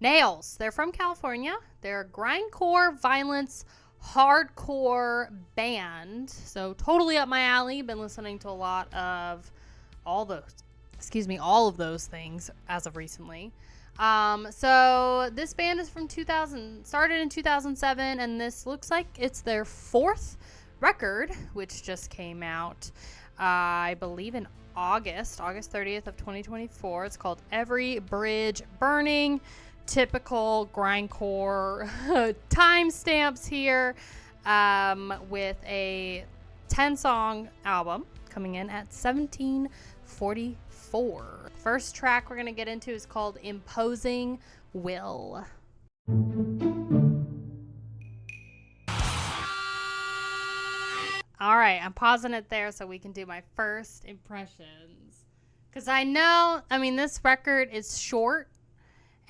Nails. They're from California. They're a grindcore, violence, hardcore band. So totally up my alley. Been listening to a lot of all of those things as of recently. So this band is from 2000, started in 2007, and this looks like it's their fourth record, which just came out, I believe in August 30th of 2024. It's called Every Bridge Burning. Typical grindcore timestamps here, with a 10-song album coming in at 1744. First track we're going to get into is called Imposing Will. All right, I'm pausing it there so we can do my first impressions. Because this record is short.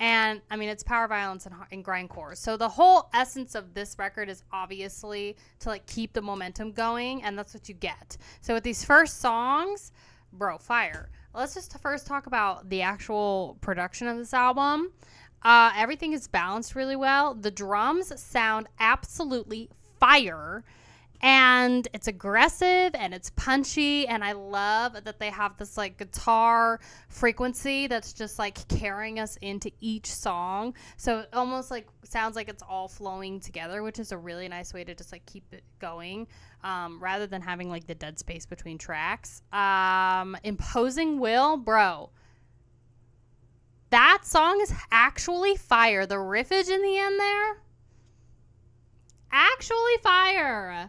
And, it's power violence and grindcore. So the whole essence of this record is obviously to, keep the momentum going. And that's what you get. So with these first songs, bro, fire. Let's just first talk about the actual production of this album. Everything is balanced really well. The drums sound absolutely fire. And it's aggressive and it's punchy, and I love that they have this guitar frequency that's just carrying us into each song. So it almost sounds like it's all flowing together, which is a really nice way to just keep it going, rather than having the dead space between tracks. Imposing Will, bro. That song is actually fire. The riffage in the end there, actually fire.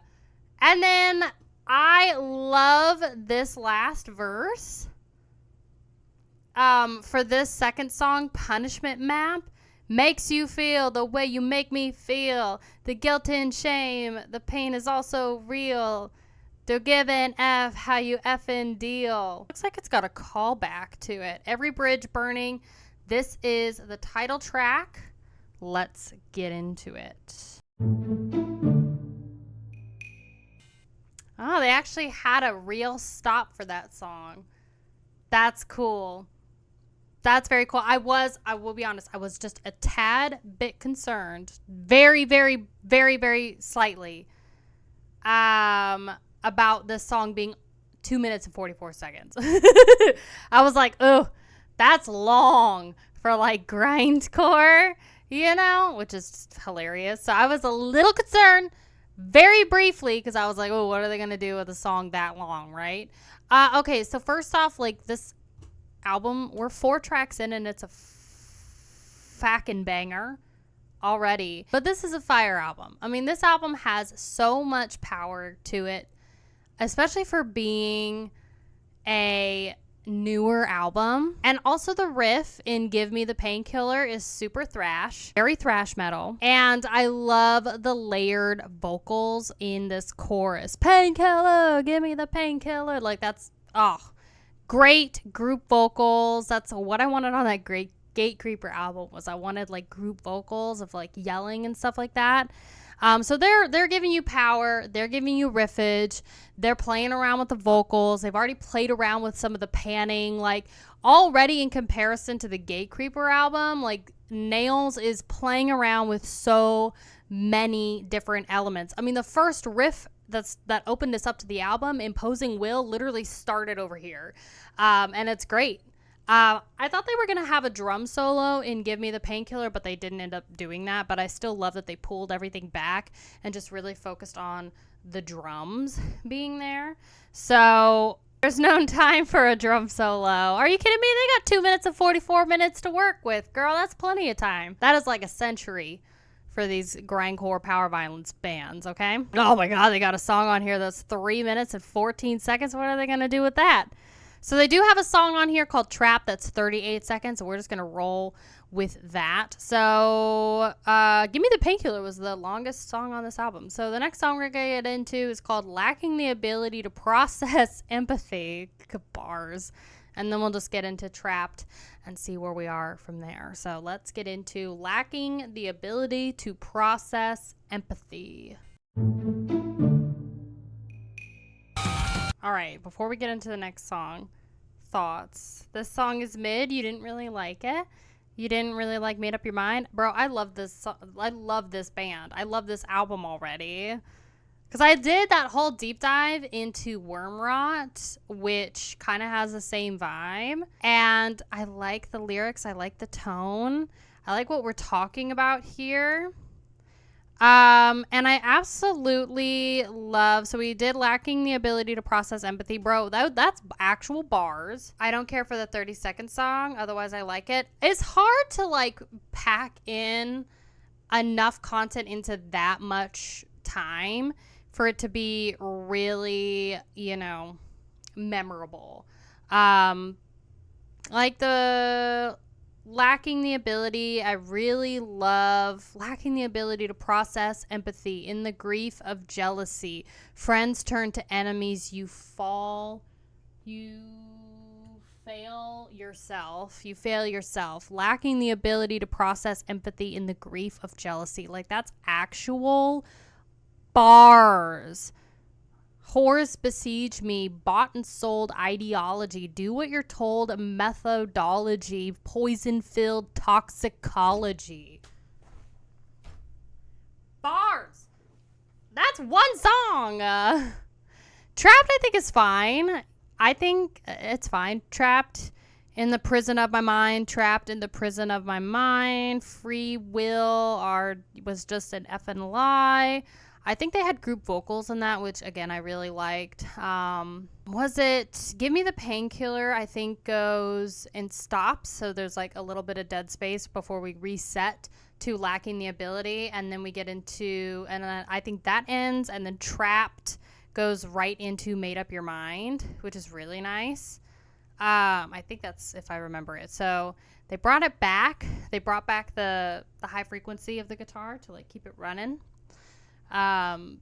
And then I love this last verse. For this second song, Punishment Map, makes you feel the way you make me feel. The guilt and shame, the pain is also real. They're giving F how you effing deal. Looks like it's got a callback to it. Every Bridge Burning. This is the title track. Let's get into it. Oh, they actually had a real stop for that song. That's cool. That's very cool. I will be honest, I was just a tad bit concerned, very, very, very, very slightly, about this song being 2 minutes and 44 seconds. I was like, oh, that's long for grindcore, which is hilarious. So I was a little concerned. Very briefly, because I was like, oh, what are they going to do with a song that long, right? Okay, so first off, this album, we're 4 tracks in, and it's a fucking banger already. But this is a fire album. This album has so much power to it, especially for being a newer album. And also the riff in Give Me the Painkiller is super thrash, very thrash metal. And I love the layered vocals in this chorus. Painkiller, give me the painkiller. That's great group vocals. That's what I wanted on that great Gate Creeper album, was I wanted group vocals of yelling and stuff like that. So they're giving you power. They're giving you riffage. They're playing around with the vocals. They've already played around with some of the panning. Already in comparison to the Gate Creeper album, Nails is playing around with so many different elements. The first riff that opened us up to the album, Imposing Will, literally started over here. And it's great. I thought they were going to have a drum solo in Give Me the Painkiller, but they didn't end up doing that. But I still love that they pulled everything back and just really focused on the drums being there. So there's no time for a drum solo. Are you kidding me? They got 2 minutes and 44 minutes to work with. Girl, that's plenty of time. That is a century for these grindcore power violence bands, okay? Oh my God, they got a song on here that's 3 minutes and 14 seconds. What are they going to do with that? So they do have a song on here called Trap that's 38 seconds, so we're just going to roll with that. So Give Me the Painkiller was the longest song on this album. So the next song we're going to get into is called Lacking the Ability to Process Empathy. Bars. And then we'll just get into Trapped and see where we are from there. So let's get into Lacking the Ability to Process Empathy. All right, before we get into the next song, thoughts. This song is mid. You didn't really like it. You didn't really like Made Up Your Mind? Bro, I love this. I love this band. I love this album already. Because I did that whole deep dive into Worm Rot, which kind of has the same vibe. And I like the lyrics. I like the tone. I like what we're talking about here. And I absolutely love, so we did Lacking the Ability to Process Empathy. Bro, that's actual bars. I don't care for the 30-second song. Otherwise, I like it. It's hard to, like, pack in enough content into that much time for it to be really, you know, memorable. Like the Lacking the Ability, I really love Lacking the Ability to Process Empathy. In the grief of jealousy, friends turn to enemies. You fail yourself. Lacking the ability to process empathy in the grief of jealousy. Like, that's actual bars. Whores besiege me, bought and sold ideology, do what you're told, methodology, poison-filled toxicology. Bars. That's one song. Trapped, I think, is fine. I think it's fine. Trapped in the prison of my mind, trapped in the prison of my mind. Free will was just an effing lie. I think they had group vocals in that, which, again, I really liked. Was it Give Me the Painkiller? I think goes and stops. So there's like a little bit of dead space before we reset to Lacking the Ability. And then we get into, and I think that ends. And then Trapped goes right into Made Up Your Mind, which is really nice. I think that's, if I remember it. So they brought it back. They brought back the high frequency of the guitar to like keep it running.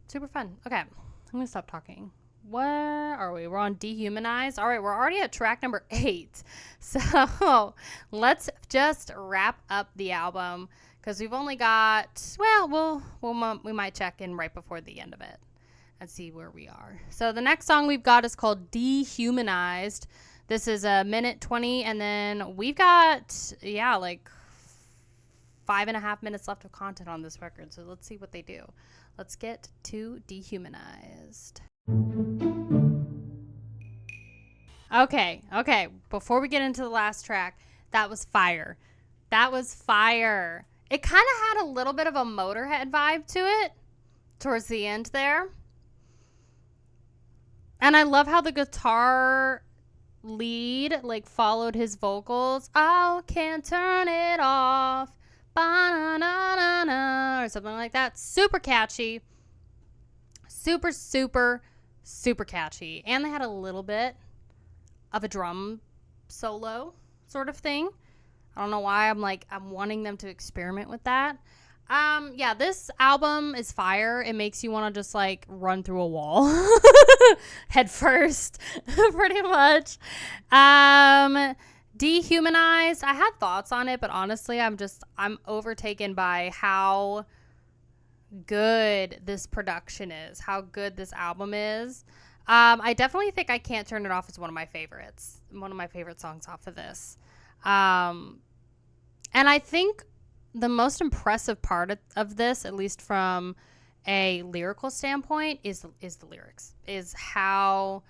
Super fun. Okay, I'm gonna stop talking. Where are we? We're on Dehumanized. All right, we're already at track number 8. So let's just wrap up the album because we've only got, we might check in right before the end of it and see where we are. So the next song we've got is called Dehumanized. This is a minute 20, and then we've got, like 5.5 minutes left of content on this record. So let's see what they do. Let's get to Dehumanized. Okay. Before we get into the last track, that was fire. It kind of had a little bit of a Motorhead vibe to it towards the end there. And I love how the guitar lead like followed his vocals. Oh, can't turn it off. Ba-na-na-na-na, or something like that. Super catchy. Super catchy. And they had a little bit of a drum solo sort of thing. I don't know why I'm wanting them to experiment with that. This album is fire. It makes you want to just like run through a wall head first, pretty much. Dehumanized, I had thoughts on it, but honestly, I'm overtaken by how good this production is, how good this album is. I definitely think I Can't Turn It Off is one of my favorites. One of my favorite songs off of this. And I think the most impressive part of this, at least from a lyrical standpoint, is the lyrics, is how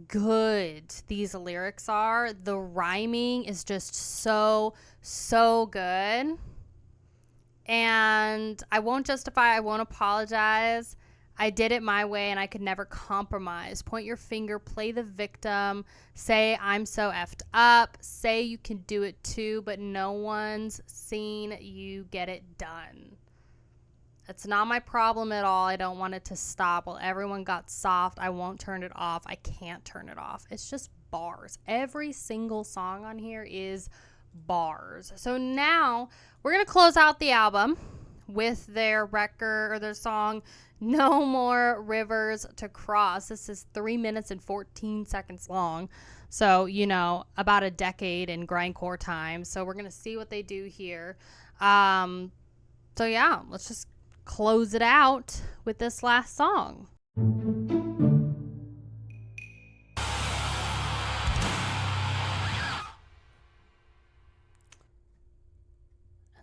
good these lyrics are. The rhyming is just so good. And I won't apologize. I did it my way and I could never compromise. Point your finger, play the victim, say I'm so effed up, say you can do it too, but no one's seen you get it done. It's not my problem at all. I don't want it to stop. Well, everyone got soft. I won't turn it off. I can't turn it off. It's just bars. Every single song on here is bars. So now we're going to close out the album with their record or their song, No More Rivers to Cross. This is 3 minutes and 14 seconds long. So, about a decade in grindcore time. So we're going to see what they do here. Let's just close it out with this last song.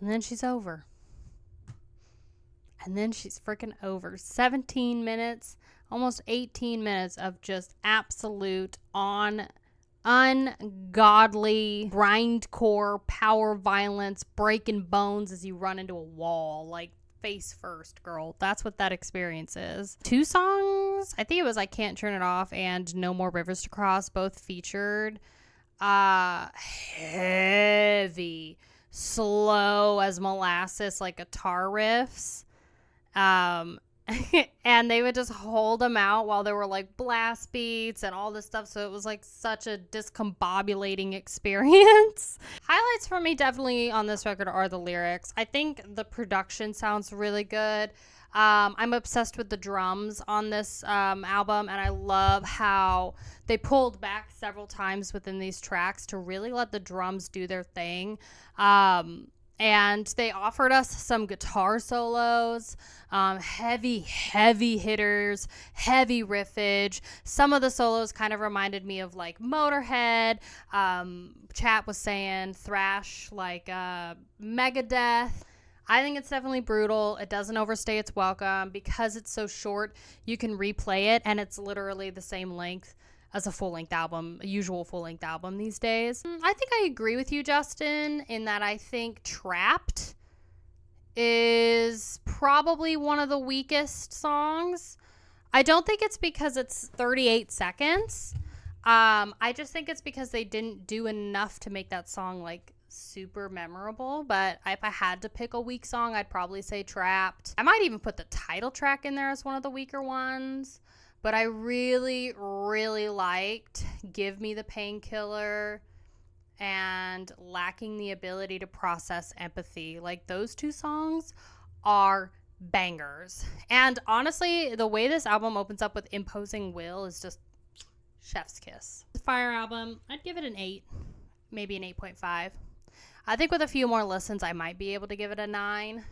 And then she's over. And then she's freaking over. 17 minutes, almost 18 minutes of just absolute ungodly grindcore power violence, breaking bones as you run into a wall, like face first, girl. That's what that experience is. 2 songs, I think it was I Can't Turn It Off and No More Rivers to Cross, both featured heavy, slow as molasses, like guitar riffs. And they would just hold them out while there were like blast beats and all this stuff. So it was like such a discombobulating experience. Highlights for me definitely on this record are the lyrics. I think the production sounds really good. I'm obsessed with the drums on this album, and I love how they pulled back several times within these tracks to really let the drums do their thing. And they offered us some guitar solos, heavy hitters, heavy riffage. Some of the solos kind of reminded me of like Motorhead. Chat was saying thrash like Megadeth. I think it's definitely brutal. It doesn't overstay its welcome. Because it's so short, you can replay it, and it's literally the same length as a full-length album, a usual full-length album these days. I think I agree with you, Justin, in that I think Trapped is probably one of the weakest songs. I don't think it's because it's 38 seconds. I just think it's because they didn't do enough to make that song like super memorable. But if I had to pick a weak song, I'd probably say Trapped. I might even put the title track in there as one of the weaker ones. But I really, really liked Give Me the Painkiller and Lacking the Ability to Process Empathy. Like, those 2 songs are bangers. And honestly, the way this album opens up with Imposing Will is just chef's kiss. The Fire album, I'd give it an 8, maybe an 8.5. I think with a few more listens, I might be able to give it a 9.